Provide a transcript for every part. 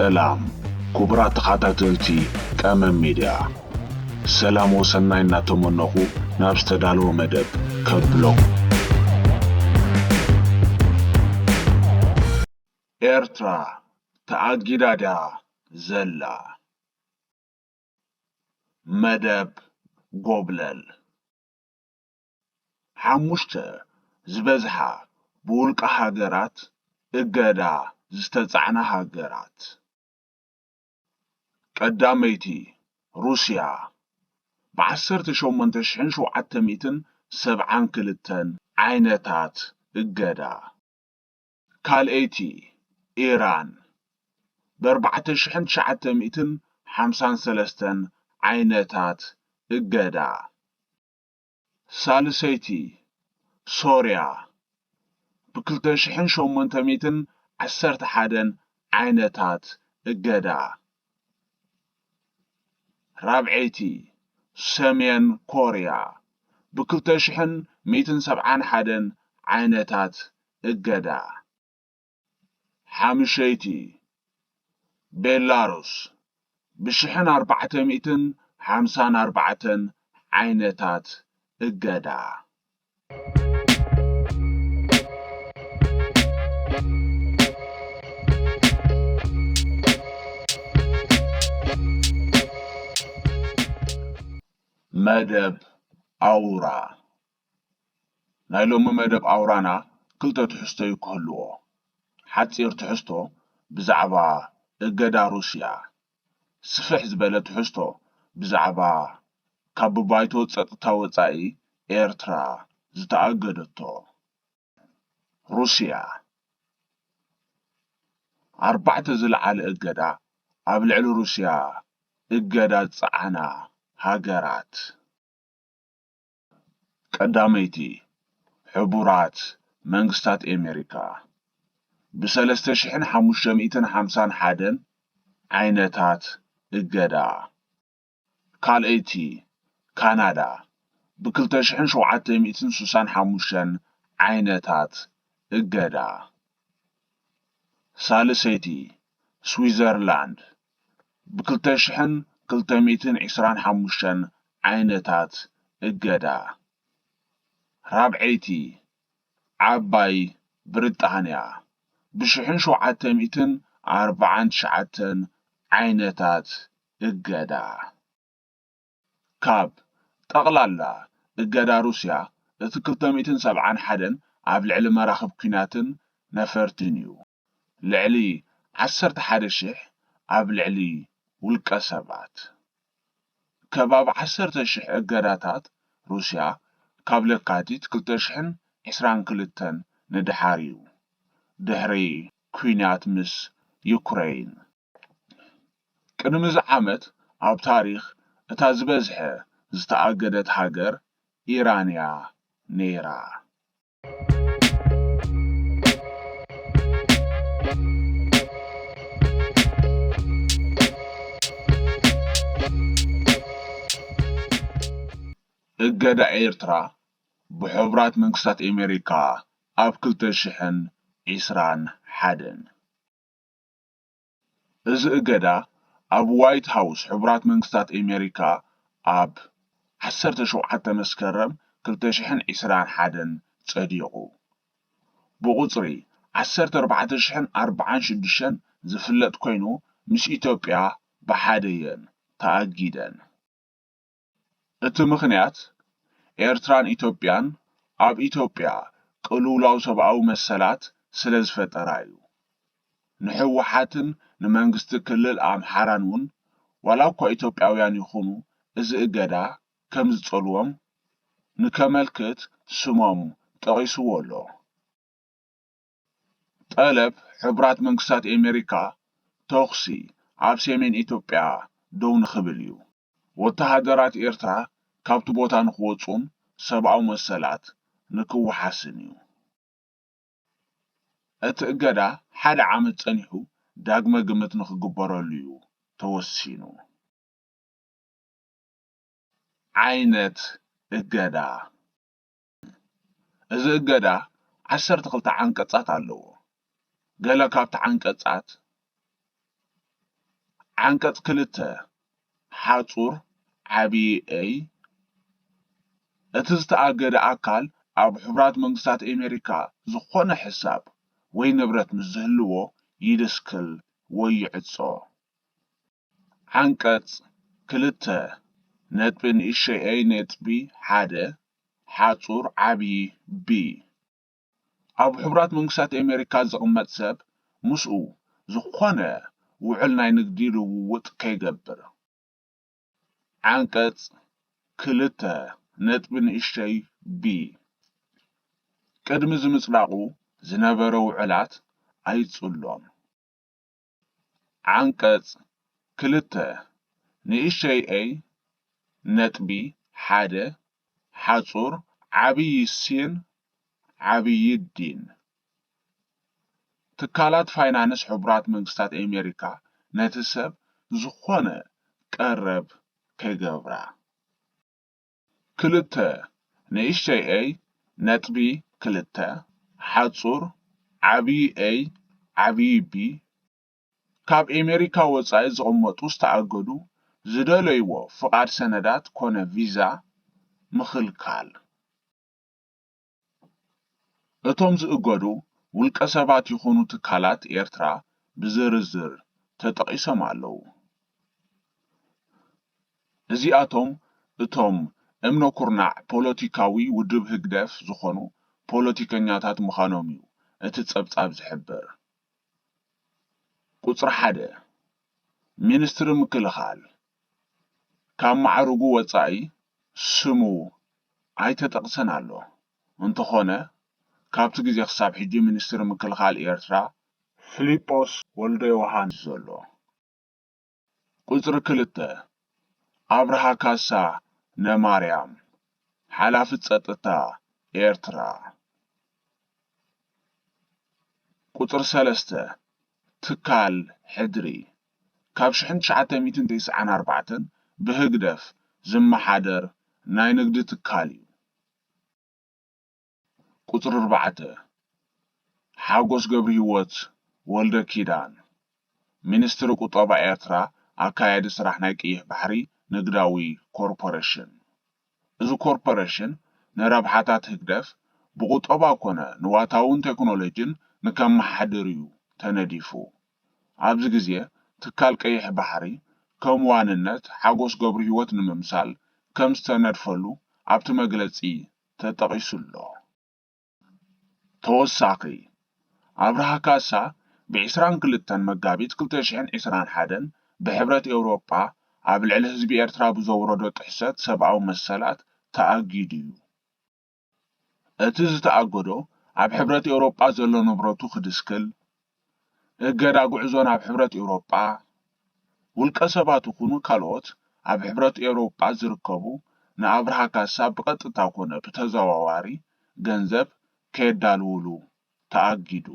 ሰላም ክቡራት ተኸታተልቲ ቀመም ሚድያ ሰላም ወሰናይ እናተመነኹ ናብ ዝተዳለወ መደብ ከብሎም ኤርትራ ተኣጊዳ ድያ ዘላ መደብ ጎብለል ሓሙሽተ ዝበዝሓ ብውልቃ ሃገራት እገዳ ዝተጻዕና ሃገራት ቀዳመይቲ ሩስያ ብ1872 ዓይነታት እገዳ ካልአይቲ ኢራን ብ4953 ዓይነታት እገዳ ሳልሰይቲ ሶርያ ብ2811 ዓይነታት እገዳ ራብዐይቲ ሰሜን ኮርያ ብ2171 ዓይነታት እገዳ ሓምሸይቲ ቤላሩስ ብ1454 ዓይነታት እገዳ መደብ አውራ ናይ ሎሚ መደብ አውራና ክልተ ትሕዝቶ ይክህልዎ ሓፂር ትሕዝቶ ብዛዕባ እገዳ ሩስያ ስፍሕ ዝበለ ትሕዝቶ ብዛዕባ ካብ ባይቶ ጸጥታ ወጻኢ ኤርትራ ዝተኣገደቶ ሩስያ 4 ዝለዓለ እገዳ ኣብ ልዕሊ ሩስያ እገዳ ጸዓና ሃገራት ቀዳመይቲ ሕቡራት መንግስታት አሜሪካ ብ3551 ዓይነታት እገዳ ካልአይቲ ካናዳ ብ2765 ዓይነታት እገዳ ሳልሰይቲ ስዊዘርላንድ ብ2225 ዓይነታት እገዳ ራብዐይቲ ዓባይ ብሪጣንያ ብ1749 ዓይነታት እገዳ ካብ ጠቕላላ እገዳ ሩስያ እቲ 271 ኣብ ልዕሊ መራኽብ ኩናትን ነፈርትን እዩ ልዕሊ 11,000 ኣብ ልዕሊ ውልቀ ሰባት ከባቢ 10,000 እገዳታት ሩስያ ካብ ለካቲት 2022 ንድሓር እዩ ድሕሪ ኩናት ምስ ዩክሬን ቅድሚ ዚ ዓመት ኣብ ታሪኽ እታ ዝበዝሐ ዝተኣገደት ሃገር ኢራን እያ ነይራ እገዳ ኤርትራ ብሕቡራት መንግስታት አሜሪካ ኣብ 2021 እዚ እገዳ ኣብ ዋይት ሃውስ ሕቡራት መንግስታት አሜሪካ ኣብ 17 መስከረም 2021 ጸዲቑ ብቁጽሪ 14046 ዝፍለጥ ኮይኑ ምስ ኢትዮጵያ ብሓደየን ተኣጊደን እቲ ምኽንያት ኤርትራን ኢትዮጵያን ኣብ ኢትዮጵያ ቅልውላው ሰብኣዊ መሰላት ስለ ዝፈጠራ እዩ ንሕወሓትን ንመንግስቲ ክልል ኣምሓራን እውን ዋላ እኳ ኢትዮጵያውያን ይኹኑ እዚ እገዳ ከም ዝጸልዎም ንከመልክት ስሞም ጠቒስዎ ኣሎ ጠለብ ሕቡራት መንግስታት አሜሪካ ተኽሲ ኣብ ሰሜን ኢትዮጵያ ደው ንኽብል እዩ ወተሃደራት ኤርትራ ካብቲ ቦታ ንኽወጹን ሰብኣዊ መሰላት ንክወሓስን እዩ እቲ እገዳ ሓደ ዓመት ጸኒሑ ዳግመ ግምት ንኽግበረሉ እዩ ተወሲኑ ዓይነት እገዳ እዚ እገዳ 12 ዓንቀጻት ኣለዎ ገለ ካብቲ ዓንቀጻት عنቀጽ ክልተ ሓጹር ዓብዪ ኤይ እቲ ዝተኣገደ ኣካል ኣብ ሕቡራት መንግስታት ኣሜሪካ ዝኾነ ሕሳብ ወይ ንብረት ምስ ዝህልዎ ይድስክል ወይ ይዕጾ። عنቀጽ ክልተ ነጥቢ ንእሽተይ ኤ ነጥቢ ሓደ ሓጹር ዓብዪ ቢ ኣብ ሕቡራት መንግስታት ኣሜሪካ ዝቕመጥ ሰብ ምስኡ ዝኾነ ውዕል ናይ ንግዲ ልውውጥ ከይገብር። عنቀጽ ክልተ ነጥቢ ንእሽተይ ቢ ቅድሚ ዝምጽላቑ ዝነበረ ውዕላት ኣይጽሎም። عنቀጽ ክልተ ንእሽተይ ኤ ነጥቢ ሓደ ሓጹር ዓብዪ ሲን ዓብዪ ዲን ትካላት ፋይናንስ ሕቡራት መንግስታት ኣሜሪካ ነቲ ሰብ ዝኾነ ቀረብ ከይገብራ። ክልተ ንእሽተይ ኤ ነጥቢ ክልተ ሓጹር ዓብዪ ኤ ዓብዪ ቢ ካብ ኣሜሪካ ወጻኢ ዝቕመጡ ዝተኣገዱ ዝደለይዎ ፍቓድ ሰነዳት ኮነ ቪዛ ምኽልካል። እቶም ዝእገዱ ውልቀ ሰባት ይኹኑ ትካላት ኤርትራ ብዝርዝር ተጠቒሶም ኣለዉ። እዚኣቶም እቶም እምነ ኩርናዕ ፖለቲካዊ ውድብ ህግደፍ ዝኾኑ ፖለቲከኛታት ምዃኖም እዩ እቲ ጸብጻብ ዝሕብር። ቁጽሪ ሓደ ሚኒስትሪ ምክልኻል ካብ ማዕርጉ ወጻኢ ስሙ ኣይተጠቕሰን ኣሎ። እንተኾነ ካብቲ ግዜ ክሳብ ሕጂ ሚኒስትሪ ምክልኻል ኤርትራ ፊሊጶስ ወልደ ዮሃንስ ዘሎ። ቁጽሪ ክልተ ኣብርሃ ካሳ ነማርያም ሓላፊ ጸጥታ ኤርትራ። ቁጽሪ ሰለስተ ትካል ሕድሪ ካብ 1994 ብህግደፍ ዝመሓደር ናይ ንግዲ ትካል እዩ። ቁጽሪ ኣርባዕተ ሓጎስ ገብረ ህይወት ወልደ ኪዳን ሚኒስትሪ ቁጠባ ኤርትራ ኣካያዲ ስራሕ ናይ ቀይሕ ባሕሪ ንግዳዊ ኮርፖሬሽን። እዚ ኮርፖሬሽን ንረብሓታት ህግደፍ ብቁጠባ ኮነ ንዋታውን ቴክኖሎጅን ንከመሓድር እዩ ተነዲፉ። ኣብዚ ግዜ ትካል ቀይሕ ባሕሪ ከም ዋንነት ሓጎስ ገብረ ህይወት ንምምሳል ከም ዝተነድፈሉ ኣብቲ መግለጺ ተጠቒሱሎ። ተወሳኺ ኣብርሃ ካሳ ብ22 መጋቢት 2021 ብሕብረት ኤውሮጳ ኣብ ልዕሊ ህዝቢ ኤርትራ ብዘውረዶ ጥሕሰት ሰብኣዊ መሰላት ተኣጊዱ እዩ። እቲ ዝተኣገዶ ኣብ ሕብረት ኤውሮጳ ዘሎ ንብረቱ ክድስክል እገዳ ጉዕዞ ናብ ሕብረት ኤውሮጳ ውልቀ ሰባት ይኹኑ ካልኦት ኣብ ሕብረት ኤውሮጳ ዝርከቡ ንኣብርሃ ካሳ ብቐጥታ ኮነ ብተዘዋዋሪ ገንዘብ ከየዳልውሉ ተኣጊዱ።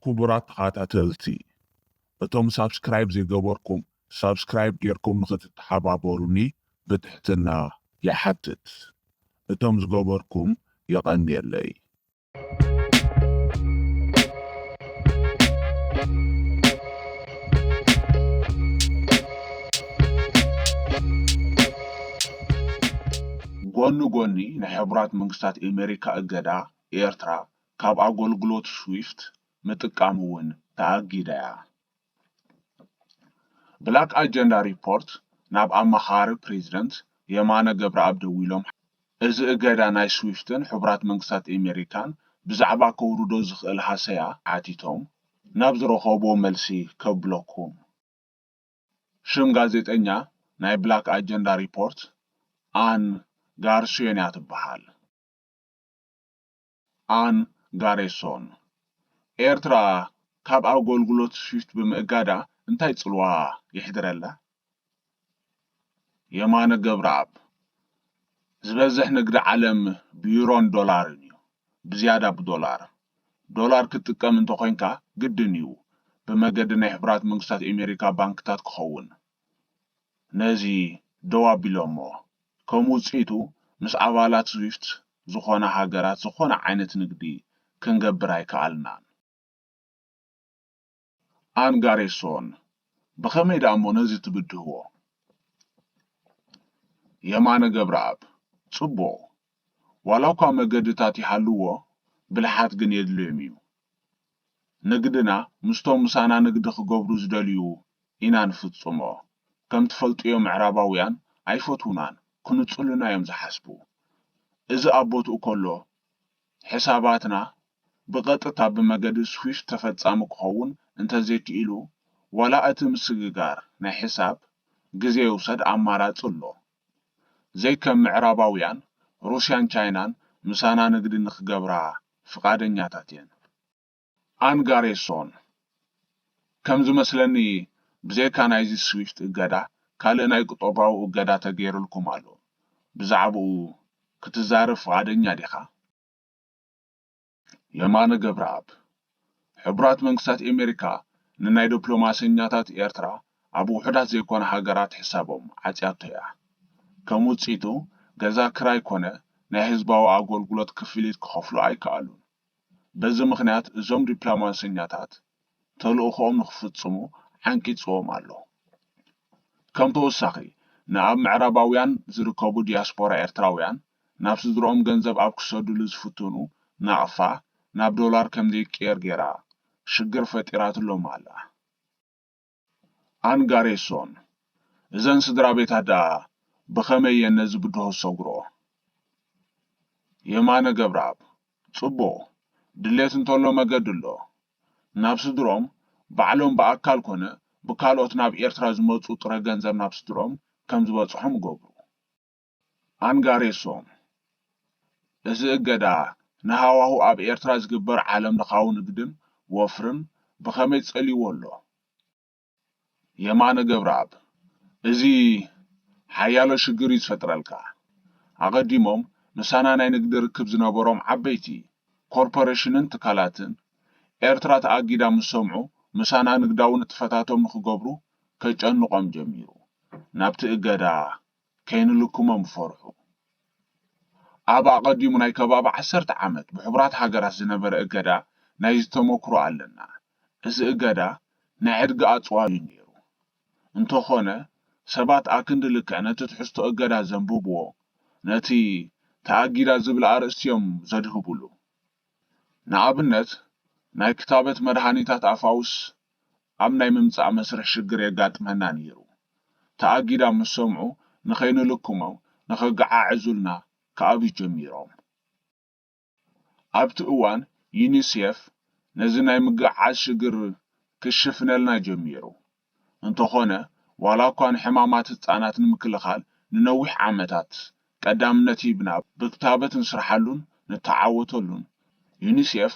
ክቡራት ተኸታተልቲ እቶም ሳብስክራይብ ዘይገበርኩም ሳብስክራይብ ጌርኩም ንኽትተሓባበሩኒ ብትሕትና ይሓትት። እቶም ዝገበርኩም ይቐንየለይ። ጎኒ ጎኒ ናይ ሕቡራት መንግስታት ኣሜሪካ እገዳ ኤርትራ ካብ ኣገልግሎት ስዊፍት ምጥቃም እውን ተኣጊዳ እያ። ብላክ ኣጀንዳ ሪፖርት ናብ ኣማኻሪ ፕሬዚደንት የማነ ገብረኣብ ደው ኢሎም እዚ እገዳ ናይ ስዊፍትን ሕቡራት መንግስታት ኣሜሪካን ብዛዕባ ከውርዶ ዝኽእል ሃሰያ ዓቲቶም ናብ ዝረኸቦ መልሲ ከብለኩም። ሽም ጋዜጠኛ ናይ ብላክ ኣጀንዳ ሪፖርት ኣን ጋርሲዮን እያ ትበሃል። ኣን ጋሬሶን ኤርትራ ካብ ኣገልግሎት ስዊፍት ብምእጋዳ እንታይ ጽልዋ ይሕድረላ? የማነ ገብረኣብ ዝበዝሕ ንግዲ ዓለም ቢሮን ዶላርን እዩ። ብዝያዳ ዶላር ክትጥቀም እንተኮይንካ ግድን እዩ ብመገዲ ናይ ሕቡራት መንግስታት ኣሜሪካ ባንክታት ክኸውን። ነዚ ደው ኣቢሎሞ ከም ውጽኢቱ ምስ ኣባላት ስዊፍት ዝኾነ ሃገራት ዝኾነ ዓይነት ንግዲ ክንገብር ኣይከኣልናን። ኣንጋሬሶን ብኸመይ ደኣ እሞ ነዚ ትብድህዎ? የማነ ገብረኣብ ጽቡቕ ዋላ እኳ መገድታት ይሃልዎ ብልሓት ግን የድልዮም እዩ። ንግድና ምስቶም ምሳና ንግዲ ክገብሩ ዝደልዩ ኢና ንፍጽሞ። ከም ትፈልጥዮ ምዕራባውያን ኣይፈትውናን ክንጽሉና እዮም ዝሓስቡ። እዚ ኣቦትኡ ከሎ ሕሳባትና ብቐጥታ ብመገዲ ስዊፍት ተፈጻሚ ክኸውን እንተዘይክኢሉ ዋላ እቲ ምስግጋር ናይ ሕሳብ ግዜ ይውሰድ ኣማራጺ ኣሎ። ዘይከም ምዕራባውያን ሩስያን ቻይናን ምሳና ንግዲ ንኽገብራ ፍቓደኛታት እየን። ኣንጋሬሶን ከም ዝመስለኒ ብዘይካ ናይዚ ስዊፍት እገዳ ካልእ ናይ ቁጠባዊ እገዳ ተገይሩልኩም ኣሎ። ብዛዕባኡ ክትዛረብ ፍቓደኛ ዲኻ? የማነ ገብረኣብ ሕቡራት መንግስታት ኣሜሪካ ንናይ ዲፕሎማሰኛታት ኤርትራ ኣብ ውሕዳት ዘይኮነ ሃገራት ሕሳቦም ዓጽያቶ እያ። ከም ውጽኢቱ ገዛ ክራይ ኮነ ናይ ህዝባዊ ኣገልግሎት ክፍሊት ክኸፍሉ ኣይከኣሉን። በዚ ምኽንያት እዞም ዲፕሎማሰኛታት ተልእኾኦም ንኽፍጽሙ ዓንቂጽዎም ኣሎ። ከም ተወሳኺ ንኣብ ምዕራባውያን ዝርከቡ ዲያስፖራ ኤርትራውያን ናብ ስድሮኦም ገንዘብ ኣብ ክሰድሉ ዝፍትኑ ናቕፋ ናብ ዶላር ከም ዘይቅየር ጌራ ሽግር ፈጢራትሎም ኣላ። ኣንጋሬሶን እዘን ስድራ ቤታት ደኣ ብኸመይ እየን ነዚ ብድሆ ዝሰግሮ? የማነ ገብረኣብ ጽቡቕ ድሌት እንተሎ መገዲ ኣሎ። ናብ ስድሮም ባዕሎም ብኣካል ኮነ ብካልኦት ናብ ኤርትራ ዝመጹ ጥረ ገንዘብ ናብ ስድሮም ከም ዝበጽሖም ገብሩ። ኣንጋሬሶን እዚ እገዳ ንሃዋሁ ኣብ ኤርትራ ዝግበር ዓለም ለኻዊ ንግድን ወፍርን ብኸመይ ጸሊዎ ኣሎ? የማነ ገብረኣብ እዚ ሓያሎ ሽግር እዩ ዝፈጥረልካ። ኣቐዲሞም ምሳና ናይ ንግዲ ርክብ ዝነበሮም ዓበይቲ ኮርፖሬሽንን ትካላትን ኤርትራ ተኣጊዳ ምስ ሰምዑ ምሳና ንግዳዊ ንጥፈታቶም ንኽገብሩ ከጨንቖም ጀሚሩ። ናብቲ እገዳ ከይንልክሞም ፈርሑ። ኣብ ኣቐዲሙ ናይ ከባቢ 10 ዓመት ብሕቡራት ሃገራት ዝነበረ እገዳ ናይ ዝተመክሮ ኣለና። እዚ እገዳ ናይ ዕድጊ ኣጽዋር እዩ ነይሩ። እንተኾነ ሰባት ኣክንዲ ልክዕ ነቲ ትሕዝቶ እገዳ ዘንብብዎ ነቲ ተኣጊዳ ዝብል ኣርእስዮም ዘድህቡሉ። ንኣብነት ናይ ክታበት መድሃኒታት ኣፋውስ ኣብ ናይ ምምጻእ መስርሕ ሽግር የጋጥመና ነይሩ። ተኣጊዳ ምስ ሰምዑ ንኸይንልክሞ ንኸገዓዕዙልና ከኣብ ጀሚሮም። ኣብቲ እዋን ዩኒሴፍ ነዚ ናይ ምግዓዝ ሽግር ክሽፍነልና ጀሚሩ። እንተኾነ ዋላ እኳ ንሕማማት ህጻናት ንምክልኻል ንነዊሕ ዓመታት ቀዳምነት ሂብና ብክታበት ንስርሓሉን ንተዓወተሉን ዩኒሴፍ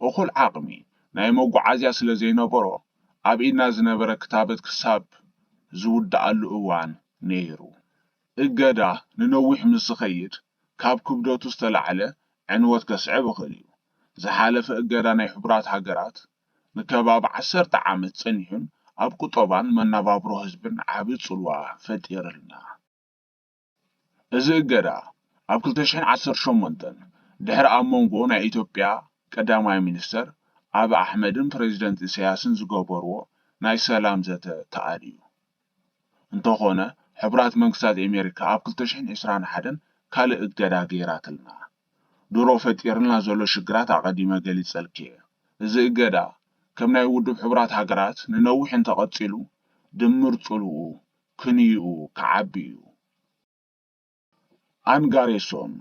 እኹል ዓቕሚ ናይ መጓዓዝያ ስለ ዘይነበሮ ኣብ ኢድና ዝነበረ ክታበት ክሳብ ዝውዳኣሉ እዋን ነይሩ። እገዳ ንነዊሕ ምስ ዝኸይድ ካብ ክብደቱ ዝተላዕለ ዕንወት ከስዕብ ይኽእል እዩ። ዝሓለፈ እገዳ ናይ ሕቡራት ሃገራት ንከባቢ 10 ዓመት ጸኒሑን ኣብ ቁጠባን መነባብሮ ህዝብን ዓቢ ጽልዋ ፈጢሩልና። እዚ እገዳ ኣብ 2018 ድሕሪ ኣብ መንጎ ናይ ኢትዮጵያ ቀዳማይ ሚኒስተር ኣብዪ ኣሕመድን ፕሬዚደንት ኢሳያስን ዝገበርዎ ናይ ሰላም ዘተ ተኣልዩ። እንተኾነ ሕቡራት መንግስታት ኣሜሪካ ኣብ 2021 ካልእ እገዳ ገይራትልና። ድሮ ፈጢርልና ዘሎ ሽግራት ኣቐዲመ ገሊጸልኪ እየ። እዚ እገዳ ከም ናይ ውድብ ሕቡራት ሃገራት ንነዊሕ እንተቐጺሉ ድምር ጽልኡ ክንይኡ ክዓቢ እዩ። ኣንጋሬሶን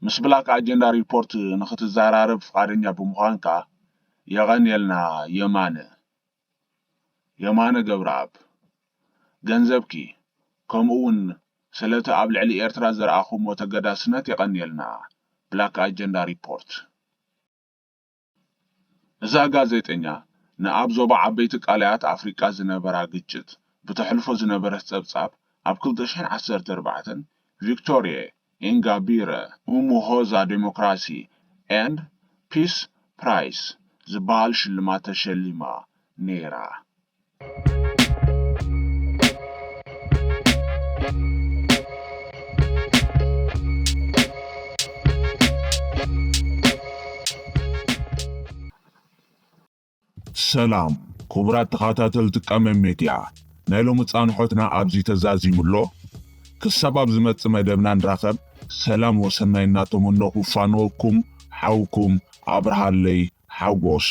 ምስ ብላክ ኣጀንዳ ሪፖርት ንኽትዘራረብ ፍቓደኛ ብምዃንካ የቐንየልና። የማነ ገብረኣብ ገንዘብኪ ከምኡውን ስለቲ ኣብ ልዕሊ ኤርትራ ዘረኣኹሞ ተገዳስነት የቐንየልና። ብላክ ኣጀንዳ ሪፖርት እዛ ጋዜጠኛ ንኣብ ዞባ ዓበይቲ ቃልያት ኣፍሪቃ ዝነበራ ግጭት ብተሕልፎ ዝነበረት ጸብጻብ ኣብ 2014 ቪክቶሪያ ኢንጋቢረ umuhoza ዴሞክራሲ ኤንድ ፒስ ፕራይስ ዝበሃል ሽልማት ተሸሊማ ነይራ። ሰላም ክቡራት ተኸታተልቲ ቀመም ሚድያ ናይ ሎሚ ጻንሖትና ኣብዚ ተዛዚሙሎ ክሳብ ኣብ ዝመጽእ መደብና ንራኸብ ሰላም ወሰናይ እናተመነኹ ፋኖኩም ሓውኩም ኣብርሃለይ ሓጎስ